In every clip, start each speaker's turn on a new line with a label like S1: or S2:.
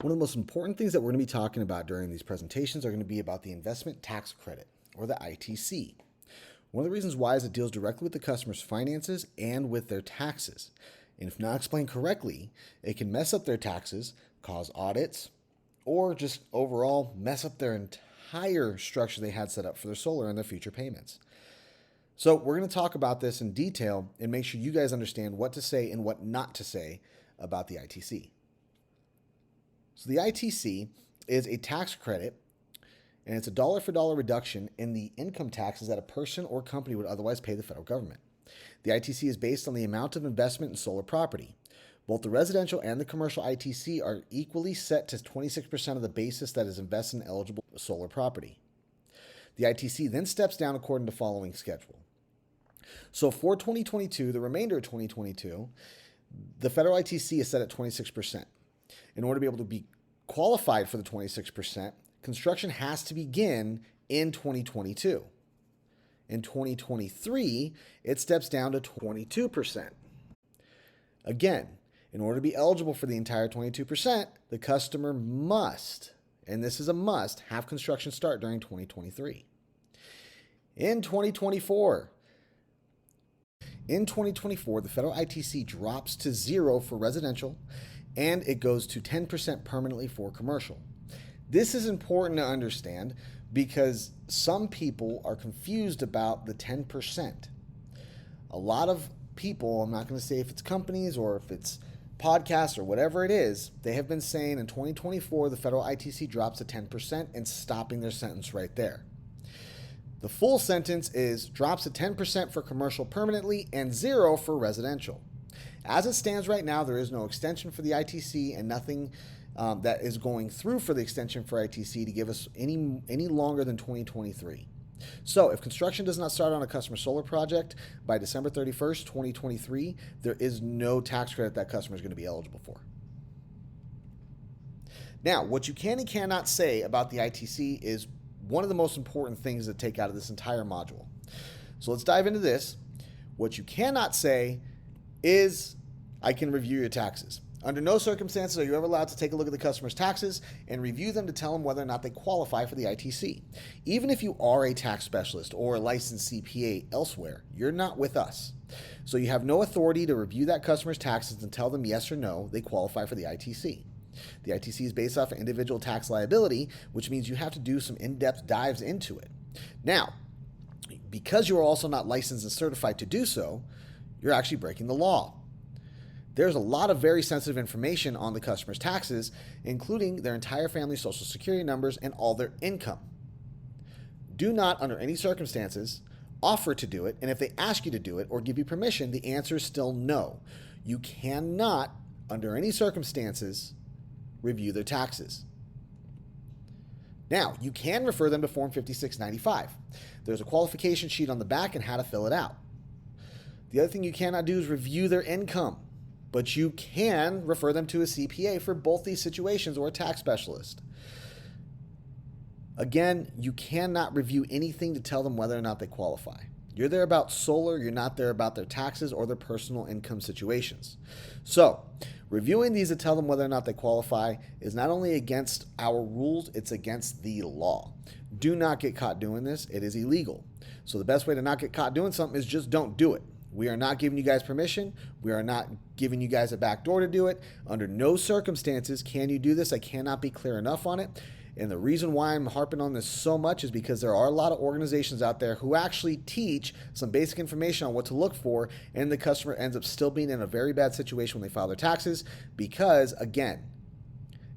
S1: One of the most important things that we're going to be talking about during these presentations are going to be about the investment tax credit, or the ITC. One of the reasons why is it deals directly with the customer's finances and with their taxes. And if not explained correctly, it can mess up their taxes, cause audits, or just overall mess up their entire structure they had set up for their solar and their future payments. So we're going to talk about this in detail and make sure you guys understand what to say and what not to say about the ITC. So the ITC is a tax credit, and it's a dollar for dollar reduction in the income taxes that a person or company would otherwise pay the federal government. The ITC is based on the amount of investment in solar property. Both the residential and the commercial ITC are equally set to 26% of the basis that is invested in eligible solar property. The ITC then steps down according to the following schedule. So for 2022, the remainder of 2022, the federal ITC is set at 26%. In order to be able to be qualified for the 26%, construction has to begin in 2022. In 2023, it steps down to 22%. Again, in order to be eligible for the entire 22%, the customer must, and this is a must, have construction start during 2023. In 2024, the federal ITC drops to 0 for residential, and it goes to 10% permanently for commercial. This is important to understand because some people are confused about the 10%. A lot of people, I'm not going to say if it's companies or if it's podcasts or whatever it is, they have been saying in 2024 the federal ITC drops to 10% and stopping their sentence right there. The full sentence is drops to 10% for commercial permanently and 0 for residential. As it stands right now, there is no extension for the ITC and nothing that is going through for the extension for ITC to give us any longer than 2023. So if construction does not start on a customer solar project by December 31st, 2023, there is no tax credit that customer is going to be eligible for. Now, what you can and cannot say about the ITC is one of the most important things to take out of this entire module. So let's dive into this. What you cannot say is, I can review your taxes. Under no circumstances are you ever allowed to take a look at the customer's taxes and review them to tell them whether or not they qualify for the ITC. Even if you are a tax specialist or a licensed CPA elsewhere, you're not with us. So you have no authority to review that customer's taxes and tell them yes or no they qualify for the ITC. The ITC is based off of individual tax liability, which means you have to do some in-depth dives into it. Now, because you are also not licensed and certified to do so, you're actually breaking the law. There's a lot of very sensitive information on the customer's taxes, including their entire family's social security numbers and all their income. Do not, under any circumstances, offer to do it, and if they ask you to do it or give you permission, the answer is still no. You cannot, under any circumstances, review their taxes. Now, you can refer them to Form 5695. There's a qualification sheet on the back and how to fill it out. The other thing you cannot do is review their income, but you can refer them to a CPA for both these situations or a tax specialist. Again, you cannot review anything to tell them whether or not they qualify. You're there about solar, you're not there about their taxes or their personal income situations. So, reviewing these to tell them whether or not they qualify is not only against our rules, it's against the law. Do not get caught doing this. It is illegal. So the best way to not get caught doing something is just don't do it. We are not giving you guys permission. We are not giving you guys a back door to do it. Under no circumstances can you do this. I cannot be clear enough on it. And the reason why I'm harping on this so much is because there are a lot of organizations out there who actually teach some basic information on what to look for, and the customer ends up still being in a very bad situation when they file their taxes because, again,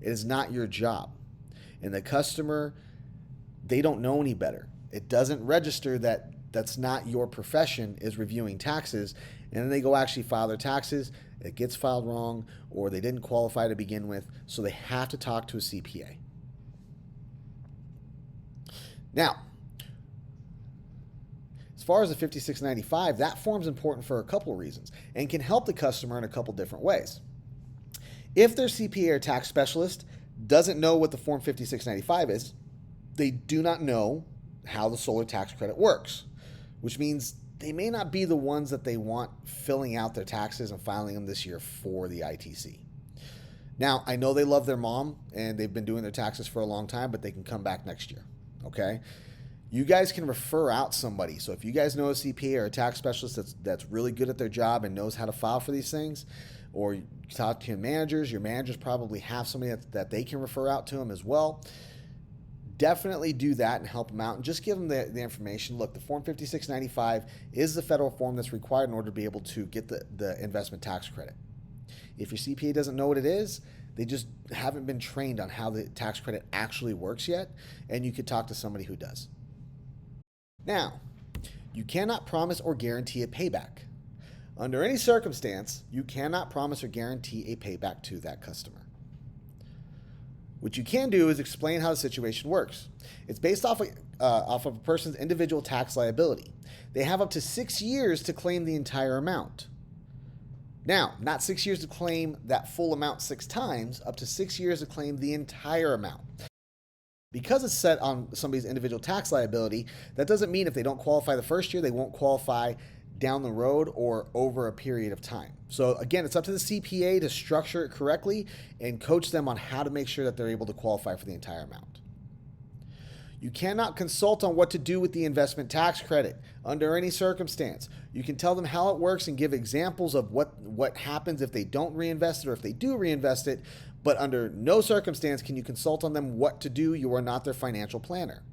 S1: it is not your job. And the customer, they don't know any better. It doesn't register that that's not your profession, is reviewing taxes, and then they go actually file their taxes, it gets filed wrong, or they didn't qualify to begin with, so they have to talk to a CPA. Now, as far as the 5695, that form's important for a couple of reasons and can help the customer in a couple different ways. If their CPA or tax specialist doesn't know what the Form 5695 is, they do not know how the solar tax credit works, which means they may not be the ones that they want filling out their taxes and filing them this year for the ITC. Now, I know they love their mom and they've been doing their taxes for a long time, but they can come back next year. Okay? You guys can refer out somebody. So if you guys know a CPA or a tax specialist that's really good at their job and knows how to file for these things, or you talk to your managers probably have somebody that they can refer out to them as well. Definitely do that and help them out and just give them the information. Look, the Form 5695 is the federal form that's required in order to be able to get the investment tax credit. If your CPA doesn't know what it is, they just haven't been trained on how the tax credit actually works yet, and you could talk to somebody who does. Now, you cannot promise or guarantee a payback. Under any circumstance, you cannot promise or guarantee a payback to that customer. What you can do is explain how the situation works. It's based off of a person's individual tax liability. They have up to 6 years to claim the entire amount. Now, not 6 years to claim that full amount 6 times, up to 6 years to claim the entire amount. Because it's set on somebody's individual tax liability, that doesn't mean if they don't qualify the first year, they won't qualify down the road or over a period of time. So again, it's up to the CPA to structure it correctly and coach them on how to make sure that they're able to qualify for the entire amount. You cannot consult on what to do with the investment tax credit under any circumstance. You can tell them how it works and give examples of what happens if they don't reinvest it or if they do reinvest it, but under no circumstance can you consult on them what to do. You are not their financial planner.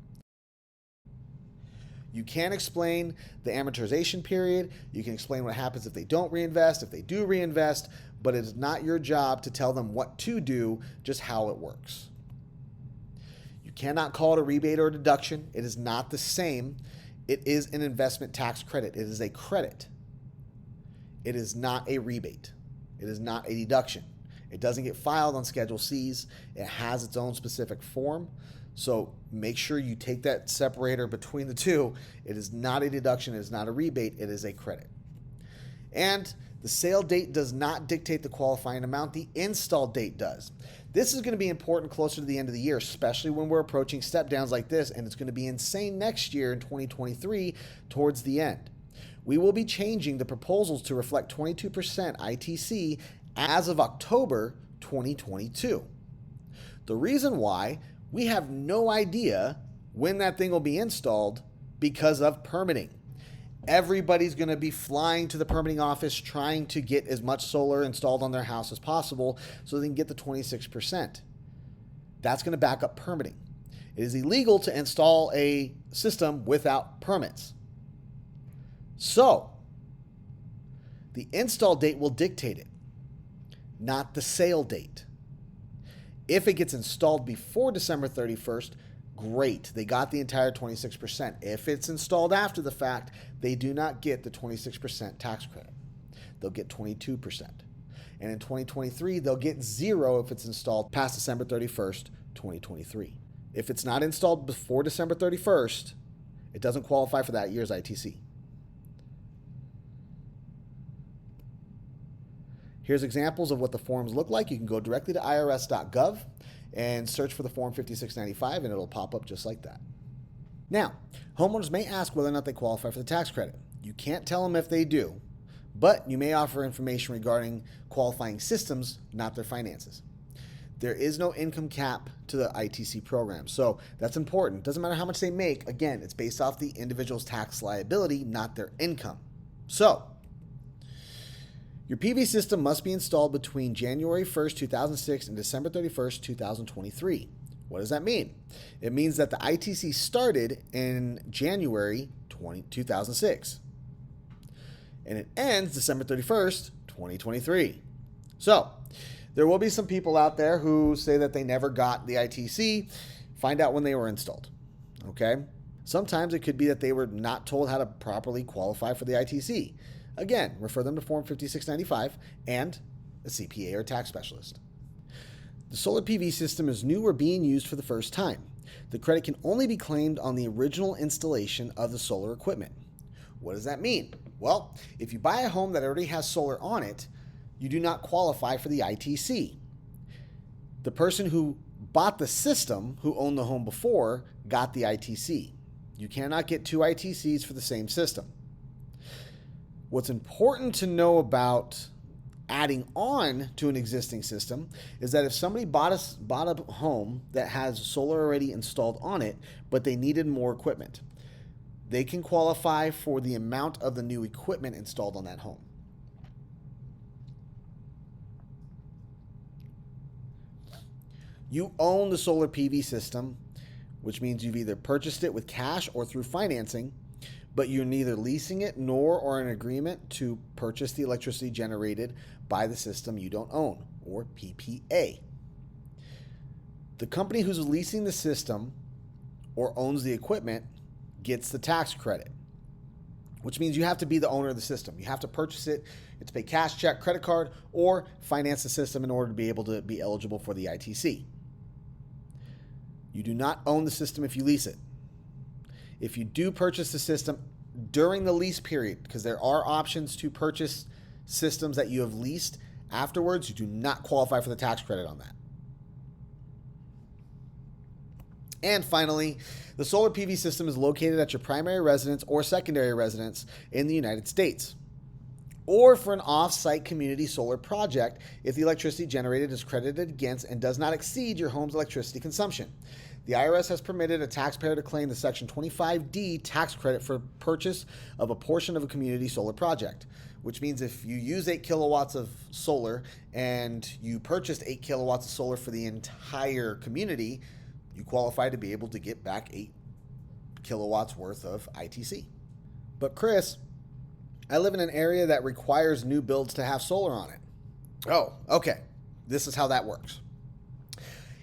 S1: You can explain the amortization period. You can explain what happens if they don't reinvest, if they do reinvest, but it is not your job to tell them what to do, just how it works. You cannot call it a rebate or a deduction. It is not the same. It is an investment tax credit. It is a credit. It is not a rebate. It is not a deduction. It doesn't get filed on Schedule Cs. It has its own specific form. So make sure you take that separator between the two. It is not a deduction. It is not a rebate. It is a credit. And the sale date does not dictate the qualifying amount. The install date does. This is going to be important closer to the end of the year, especially when we're approaching step downs like this, and it's going to be insane next year in 2023 towards the end. We will be changing the proposals to reflect 22% ITC as of October 2022. The reason why, we have no idea when that thing will be installed because of permitting. Everybody's going to be flying to the permitting office trying to get as much solar installed on their house as possible so they can get the 26%. That's going to back up permitting. It is illegal to install a system without permits. So, the install date will dictate it, not the sale date. If it gets installed before December 31st, great. They got the entire 26%. If it's installed after the fact, they do not get the 26% tax credit. They'll get 22%. And in 2023, they'll get 0 if it's installed past December 31st, 2023. If it's not installed before December 31st, it doesn't qualify for that year's ITC. Here's examples of what the forms look like. You can go directly to irs.gov and search for the Form 5695, and it'll pop up just like that. Now, homeowners may ask whether or not they qualify for the tax credit. You can't tell them if they do, but you may offer information regarding qualifying systems, not their finances. There is no income cap to the ITC program, so that's important. Doesn't matter how much they make. Again, it's based off the individual's tax liability, not their income. So, your PV system must be installed between January 1st, 2006 and December 31st, 2023. What does that mean? It means that the ITC started in January 2006 and it ends December 31st, 2023. So, there will be some people out there who say that they never got the ITC. Find out when they were installed, okay? Sometimes it could be that they were not told how to properly qualify for the ITC. Again, refer them to Form 5695 and a CPA or tax specialist. The solar PV system is new or being used for the first time. The credit can only be claimed on the original installation of the solar equipment. What does that mean? Well, if you buy a home that already has solar on it, you do not qualify for the ITC. The person who bought the system, who owned the home before, got the ITC. You cannot get 2 ITCs for the same system. What's important to know about adding on to an existing system is that if somebody bought a home that has solar already installed on it, but they needed more equipment, they can qualify for the amount of the new equipment installed on that home. You own the solar PV system, which means you've either purchased it with cash or through financing, but you're neither leasing it nor are in agreement to purchase the electricity generated by the system you don't own, or PPA. The company who's leasing the system or owns the equipment gets the tax credit, which means you have to be the owner of the system. You have to purchase it, you have to pay cash, check, credit card, or finance the system in order to be able to be eligible for the ITC. You do not own the system if you lease it. If you do purchase the system during the lease period, because there are options to purchase systems that you have leased afterwards, you do not qualify for the tax credit on that. And finally, the solar PV system is located at your primary residence or secondary residence in the United States, or for an off-site community solar project if the electricity generated is credited against and does not exceed your home's electricity consumption. The IRS has permitted a taxpayer to claim the Section 25D tax credit for purchase of a portion of a community solar project, which means if you use 8 kilowatts of solar and you purchased 8 kilowatts of solar for the entire community, you qualify to be able to get back 8 kilowatts worth of ITC. But Chris, I live in an area that requires new builds to have solar on it. Oh, okay. This is how that works.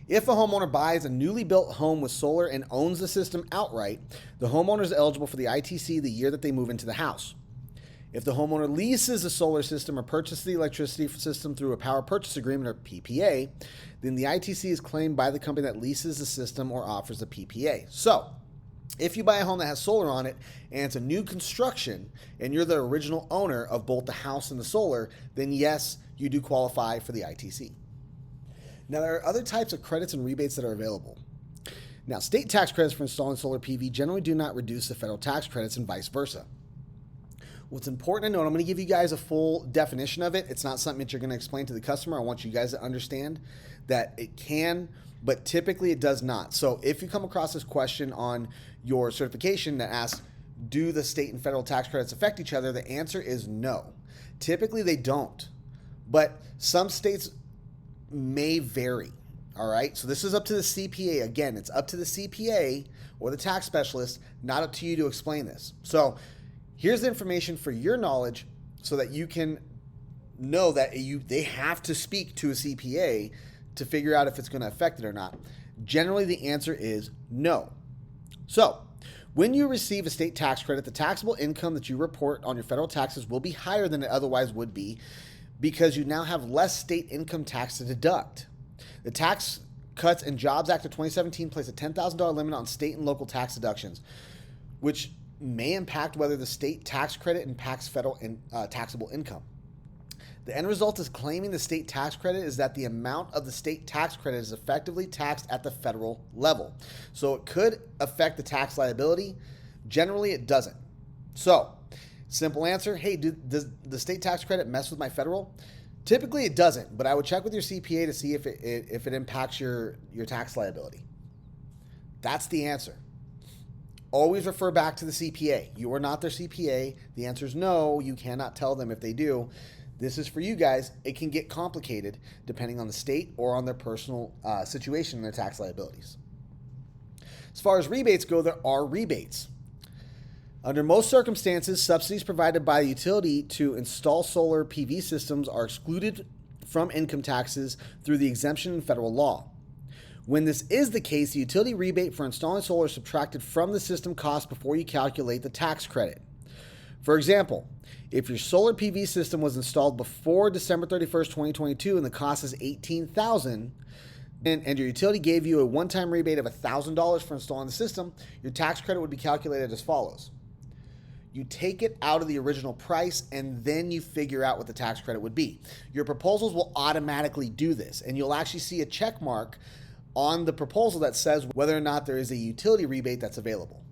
S1: If a homeowner buys a newly built home with solar and owns the system outright, the homeowner is eligible for the ITC the year that they move into the house. If the homeowner leases a solar system or purchases the electricity system through a power purchase agreement or PPA, then the ITC is claimed by the company that leases the system or offers the PPA. So, if you buy a home that has solar on it and it's a new construction and you're the original owner of both the house and the solar, then yes, you do qualify for the ITC. Now, there are other types of credits and rebates that are available. Now, state tax credits for installing solar PV generally do not reduce the federal tax credits and vice versa. What's important to note, I'm going to give you guys a full definition of it. It's not something that you're going to explain to the customer. I want you guys to understand that it can, but typically it does not. So if you come across this question on your certification that asks, do the state and federal tax credits affect each other? The answer is no. Typically they don't, but some states may vary. All right. So this is up to the CPA. Again, it's up to the CPA or the tax specialist, not up to you to explain this. So here's the information for your knowledge so that you can know that they have to speak to a CPA to figure out if it's going to affect it or not. Generally, the answer is no. So when you receive a state tax credit, the taxable income that you report on your federal taxes will be higher than it otherwise would be because you now have less state income tax to deduct. The Tax Cuts and Jobs Act of 2017 placed a $10,000 limit on state and local tax deductions, which may impact whether the state tax credit impacts federal taxable income. The end result is claiming the state tax credit is that the amount of the state tax credit is effectively taxed at the federal level. So it could affect the tax liability. Generally, it doesn't. So, simple answer, hey, does the state tax credit mess with my federal? Typically, it doesn't, but I would check with your CPA to see if it impacts your tax liability. That's the answer. Always refer back to the CPA. You are not their CPA. The answer is no. You cannot tell them if they do. This is for you guys. It can get complicated depending on the state or on their personal situation and their tax liabilities. As far as rebates go, there are rebates. Under most circumstances, subsidies provided by a utility to install solar PV systems are excluded from income taxes through the exemption in federal law. When this is the case, the utility rebate for installing solar is subtracted from the system cost before you calculate the tax credit. For example, if your solar PV system was installed before December 31st, 2022 and the cost is $18,000, and your utility gave you a one-time rebate of $1,000 for installing the system, your tax credit would be calculated as follows. You take it out of the original price and then you figure out what the tax credit would be. Your proposals will automatically do this, and you'll actually see a check mark on the proposal that says whether or not there is a utility rebate that's available.